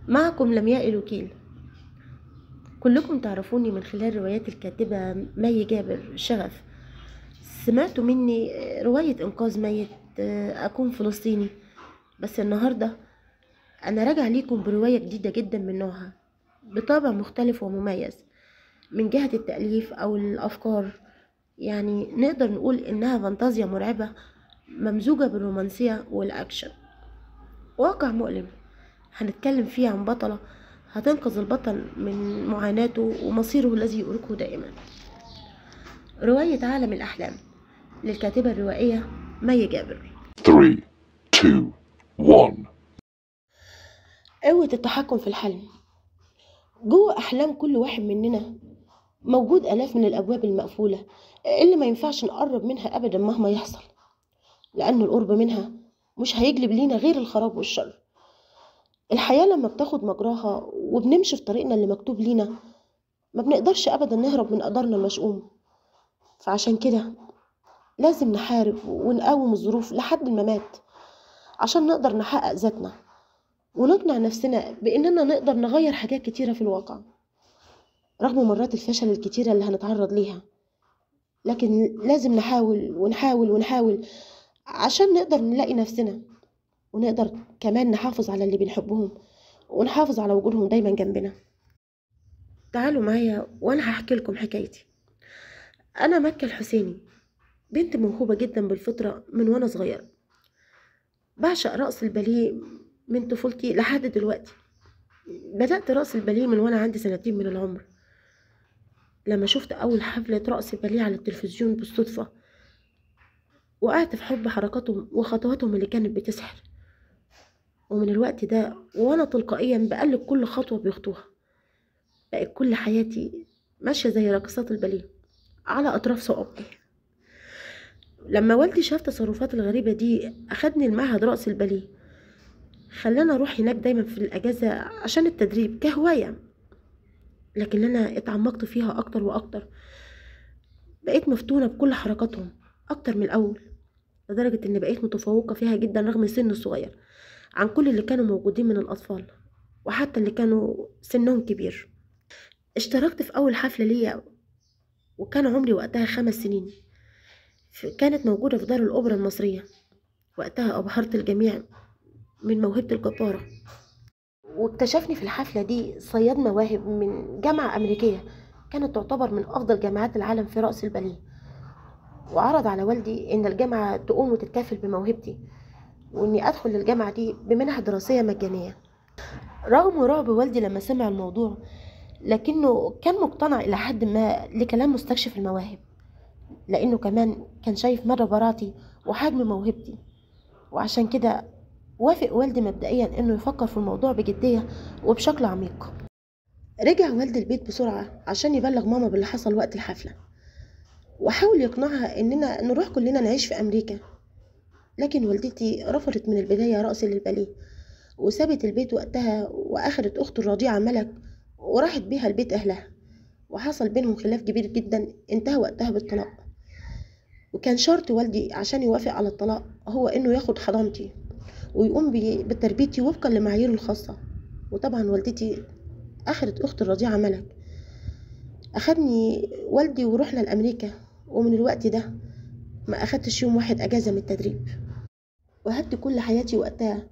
معكم لمياء الوكيل. كلكم تعرفوني من خلال روايات الكاتبة مي جابر شغف. سمعتوا مني رواية إنقاذ ميت، أكون فلسطيني. بس النهاردة أنا راجع ليكم برواية جديدة جدا من نوعها، بطابع مختلف ومميز من جهة التأليف أو الأفكار. يعني نقدر نقول إنها فانتازيا مرعبة ممزوجة بالرومانسية والأكشن. واقع مؤلم هنتكلم فيه عن بطلة هتنقذ البطل من معاناته ومصيره الذي يؤرقه دائما. رواية عالم الأحلام للكاتبة الروائية مي جابر. 3 2 1. قوة التحكم في الحلم. جوه أحلام كل واحد مننا موجود آلاف من الأبواب المقفولة اللي ما ينفعش نقرب منها أبدا مهما يحصل، لأن القرب منها مش هيجلب لينا غير الخراب والشر. الحياة لما بتاخد مجراها وبنمشي في طريقنا اللي مكتوب لينا ما بنقدرش أبدا نهرب من قدرنا المشؤوم. فعشان كده لازم نحارب ونقاوم الظروف لحد الممات عشان نقدر نحقق ذاتنا ونقنع نفسنا بإننا نقدر نغير حاجات كتيرة في الواقع رغم مرات الفشل الكتيرة اللي هنتعرض ليها. لكن لازم نحاول ونحاول ونحاول عشان نقدر نلاقي نفسنا، ونقدر كمان نحافظ على اللي بنحبهم ونحافظ على وجودهم دايما جنبنا. تعالوا معايا وأنا هحكي لكم حكايتي. أنا مكة الحسيني، بنت موهوبة جدا بالفطرة من وأنا صغيرة. بعشق رقص الباليه من طفولتي لحد دلوقتي. بدأت رقص الباليه من وأنا عندي 2 سنين من العمر، لما شفت أول حفلة رقص باليه على التلفزيون بالصدفة، وقعت في حب حركاتهم وخطواتهم اللي كانت بتسحر. ومن الوقت ده وأنا تلقائيا بقلد كل خطوة بيخطوها. بقت كل حياتي ماشية زي رقصات الباليه على أطراف صوابعي. لما والدي شاف تصرفات الغريبة دي أخدني المعهد رقص الباليه، خلاني أروح هناك دايما في الأجازة عشان التدريب كهواية. لكن أنا اتعمقت فيها أكتر وأكتر، بقيت مفتونة بكل حركاتهم أكتر من الأول، لدرجة إني بقيت متفوقة فيها جدا رغم سن الصغير عن كل اللي كانوا موجودين من الأطفال وحتى اللي كانوا سنهم كبير. اشتركت في أول حفلة ليا وكان عمري وقتها 5 سنين، كانت موجودة في دار الأوبرا المصرية. وقتها أبهرت الجميع من موهبة الجبارة. واكتشفني في الحفلة دي صياد مواهب من جامعة أمريكية كانت تعتبر من أفضل جامعات العالم في رقص الباليه، وعرض على والدي إن الجامعة تقوم وتتكافل بموهبتي وإني أدخل الجامعة دي بمنح دراسية مجانية. رغم رعب والدي لما سمع الموضوع، لكنه كان مقتنع إلى حد ما لكلام مستكشف المواهب، لأنه كمان كان شايف مدى براعتي وحجم موهبتي. وعشان كده وافق والدي مبدئيا إنه يفكر في الموضوع بجدية وبشكل عميق. رجع والدي البيت بسرعة عشان يبلغ ماما باللي حصل وقت الحفلة، وحاول يقنعها إننا نروح كلنا نعيش في أمريكا. لكن والدتي رفضت من البداية رقص للباليه، وسابت البيت وقتها وأخدت أخته الرضيعة ملك وراحت بيها البيت أهلها. وحصل بينهم خلاف كبير جدا انتهى وقتها بالطلاق. وكان شرط والدي عشان يوافق على الطلاق هو إنه ياخد حضانتي ويقوم بتربيتي وفقا لمعاييره الخاصة. وطبعا والدتي أخدت أخت الرضيعة ملك. أخدني والدي ورحنا لأمريكا، ومن الوقت ده ما أخدتش يوم واحد أجازة من التدريب. وهبت كل حياتي وقتها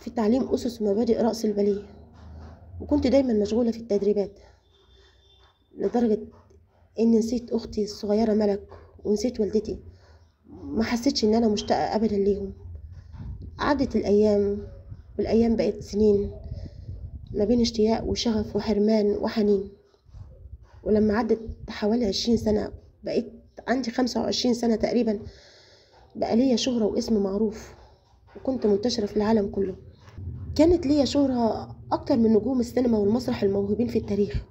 في تعليم أسس ومبادئ رقص الباليه، وكنت دايما مشغولة في التدريبات لدرجة إني نسيت أختي الصغيرة ملك ونسيت والدتي. ما حسيتش إن أنا مشتاقة أبدا ليهم. عدت الأيام والأيام بقت سنين ما بين اشتياق وشغف وحرمان وحنين. ولما عدت حوالي 20 سنة بقيت عندي 25 سنة تقريبا، بقى ليا شهرة واسم معروف وكنت منتشرة في العالم كله. كانت ليا شهرة أكتر من نجوم السينما والمسرح الموهوبين في التاريخ،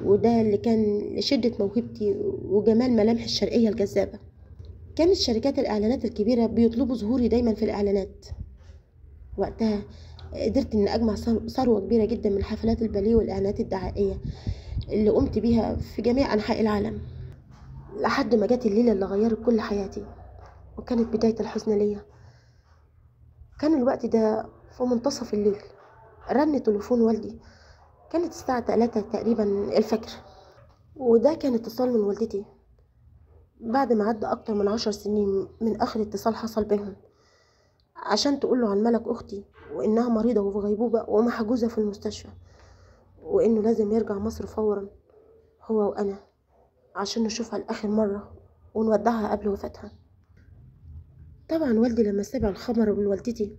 وده اللي كان لشدة موهبتي وجمال ملامح الشرقية الجذابة. كانت شركات الإعلانات الكبيرة بيطلبوا ظهوري دايما في الإعلانات. وقتها قدرت إن أجمع ثروة كبيرة جدا من حفلات الباليه والإعلانات الدعائية اللي قمت بيها في جميع أنحاء العالم، لحد ما جت الليلة اللي غيرت كل حياتي وكانت بداية الحزن ليا. كان الوقت ده في منتصف الليل، رن تليفون والدي. كانت الساعة 3 تقريبا الفجر، وده كان اتصال من والدتي بعد ما عدى أكتر من 10 سنين من آخر اتصال حصل بينهم، عشان تقوله عن ملك أختي وإنها مريضة وفي غيبوبة ومحجوزة في المستشفى، وإنه لازم يرجع مصر فورا هو وأنا عشان نشوفها لآخر مرة ونودعها قبل وفاتها. طبعا والدي لما سمع الخبر من والدتي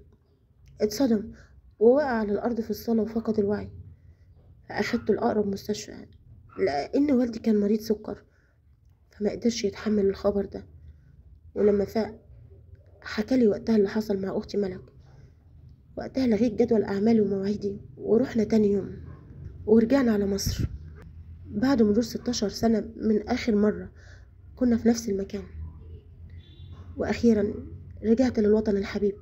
اتصدم ووقع على الأرض في الصالة وفقد الوعي. فأخدته لأقرب مستشفى لأن والدي كان مريض سكر، فما قدرش يتحمل الخبر ده. ولما فاق حكالي وقتها اللي حصل مع أختي ملك. وقتها لغيت جدول أعمالي ومواعيدي ورحنا تاني يوم ورجعنا على مصر بعد مرور 16 سنة من آخر مرة كنا في نفس المكان. وأخيرا رجعت للوطن الحبيب.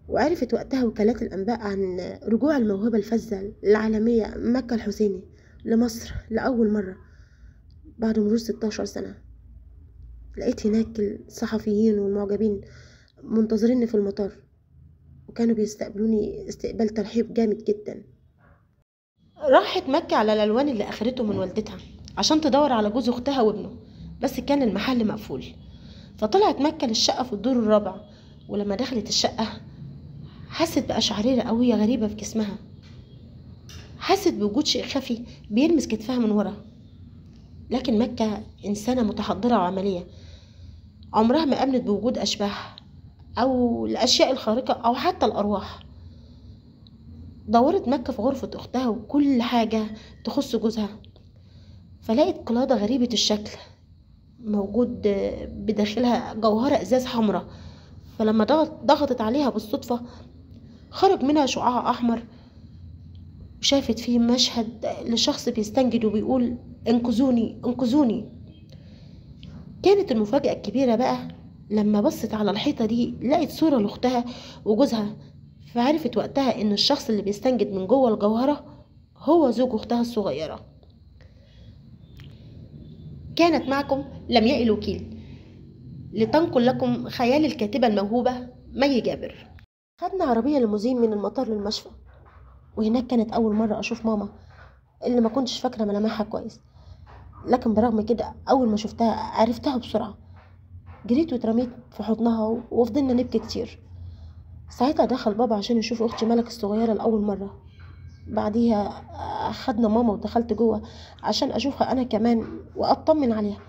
وعرفت وقتها وكالات الأنباء عن رجوع الموهبة الفذة العالمية مكة الحسيني لمصر لأول مرة بعد مرور 16 سنة. لقيت هناك الصحفيين والمعجبين منتظريني في المطار، وكانوا بيستقبلوني استقبال ترحيب جامد جدا. راحت مكة على الألوان اللي أخدته من والدتها عشان تدور على جوز أختها وابنه، بس كان المحل مقفول. فطلعت مكة للشقة في الدور الرابع، ولما دخلت الشقة حست بأشعريرة قوية غريبة في جسمها. حست بوجود شيء خفي بيلمس كتفها من ورا. لكن مكة إنسانة متحضرة وعملية، عمرها ما آمنت بوجود أشباح أو الأشياء الخارقة أو حتى الأرواح. دورت مكة في غرفة أختها وكل حاجة تخص جوزها، فلقت قلادة غريبة الشكل موجود بداخلها جوهرة إزاز حمراء. فلما ضغطت عليها بالصدفة خرج منها شعاع أحمر، وشافت فيه مشهد لشخص بيستنجد وبيقول انقذوني انقذوني. كانت المفاجأة الكبيرة بقى لما بصت على الحيطة دي لقت صورة لأختها وجوزها. فعرفت وقتها إن الشخص اللي بيستنجد من جوه الجوهرة هو زوج أختها الصغيرة. كانت معكم لمياء الوكيل لتنقل لكم خيال الكاتبة الموهوبة مي جابر. خدنا عربية ليموزين من المطار للمشفى، وهناك كانت أول مرة أشوف ماما اللي ما كنتش فاكرة ملامحها كويس. لكن برغم كده أول ما شفتها عرفتها بسرعة. جريت واترميت في حضنها وفضلنا نبكي كتير. ساعتها دخل بابا عشان يشوف أختي ملك الصغيرة لأول مرة. بعديها أخدنا ماما ودخلت جوه عشان أشوفها أنا كمان وأطمن عليها.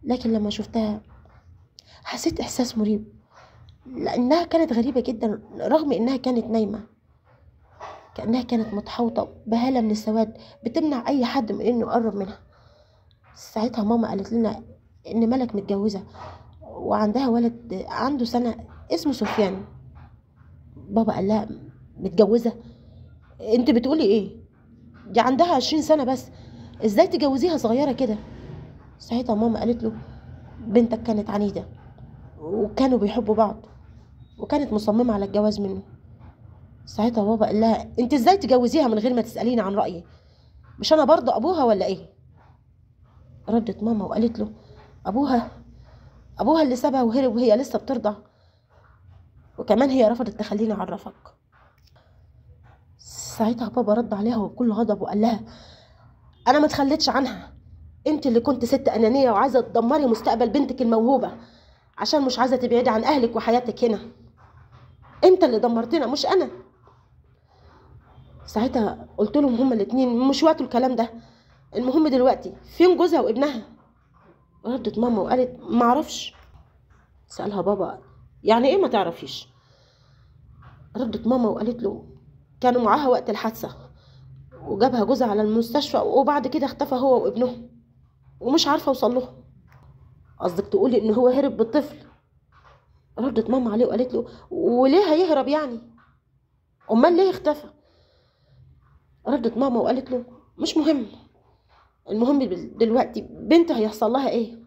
لكن لما شفتها حسيت إحساس مريب، لأنها كانت غريبة جدا رغم إنها كانت نايمة. كأنها كانت متحوطة بهالة من السواد بتمنع أي حد من إنه يقرب منها. ساعتها ماما قالت لنا إن ملك متجوزة وعندها ولد عنده سنة اسمه سفيان. بابا قال لها متجوزة؟ انت بتقولي ايه؟ دي عندها 20 سنة بس، ازاي تجوزيها صغيرة كده؟ ساعتها ماما قالت له بنتك كانت عنيدة وكانوا بيحبوا بعض وكانت مصممة على الجواز منه. ساعتها بابا قال لها انت ازاي تجوزيها من غير ما تسأليني عن رأيي؟ مش انا برضه ابوها ولا ايه؟ ردت ماما وقالت له ابوها اللي سابها وهرب وهي لسه بترضع، وكمان هي رفضت تخليني اعرفك. ساعتها بابا رد عليها بكل غضب وقال لها انا ما اتخليتش عنها، انت اللي كنت ست انانيه وعايزه تدمري مستقبل بنتك الموهوبه عشان مش عايزه تبعدي عن اهلك وحياتك هنا. انت اللي دمرتنا مش انا. ساعتها قلت لهم هما الاتنين مش وقت الكلام ده، المهم دلوقتي فين جوزها وابنها؟ ردت ماما وقالت ما اعرفش. سالها بابا يعني ايه ما تعرفيش؟ ردت ماما وقالت له كانوا معاها وقت الحادثه وجابها جوزها على المستشفى وبعد كده اختفى هو وابنهم ومش عارفه اوصل له. قصدك تقولي ان هو هرب بالطفل؟ ردت ماما عليه وقالت له وليه هيهرب يعني؟ امال ليه اختفى؟ ردت ماما وقالت له مش مهم، المهم دلوقتي بنت هيحصل لها ايه؟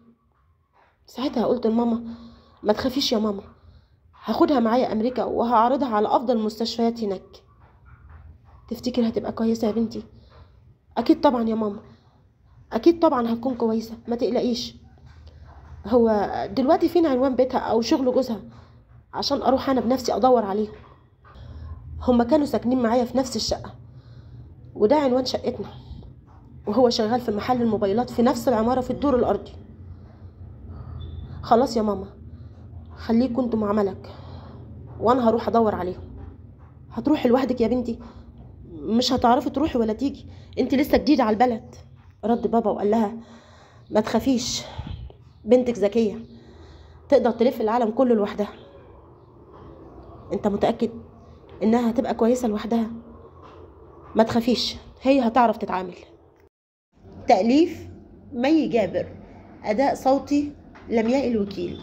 ساعتها قلت لماما ما تخافيش يا ماما، هاخدها معايا امريكا وهعرضها على افضل المستشفيات هناك. تفتكر هتبقى كويسه يا بنتي؟ اكيد طبعا يا ماما، اكيد طبعا هتكون كويسه ما تقلقيش. هو دلوقتي فين عنوان بيتها او شغل جوزها عشان اروح انا بنفسي ادور عليهم؟ هما كانوا ساكنين معايا في نفس الشقة، وده عنوان شقتنا، وهو شغال في محل الموبايلات في نفس العمارة في الدور الأرضي. خلاص يا ماما، خليكوا انتوا مع ملك وانا هروح ادور عليهم. هتروحي لوحدك يا بنتي؟ مش هتعرفي تروحي ولا تيجي، انت لسه جديدة على البلد. رد بابا وقال لها ما تخافيش، بنتك ذكية تقدر تلف العالم كله لوحدها. انت متأكد انها هتبقى كويسة لوحدها؟ ما تخافيش، هي هتعرف تتعامل. تأليف مي جابر، أداء صوتي لمياء الوكيل.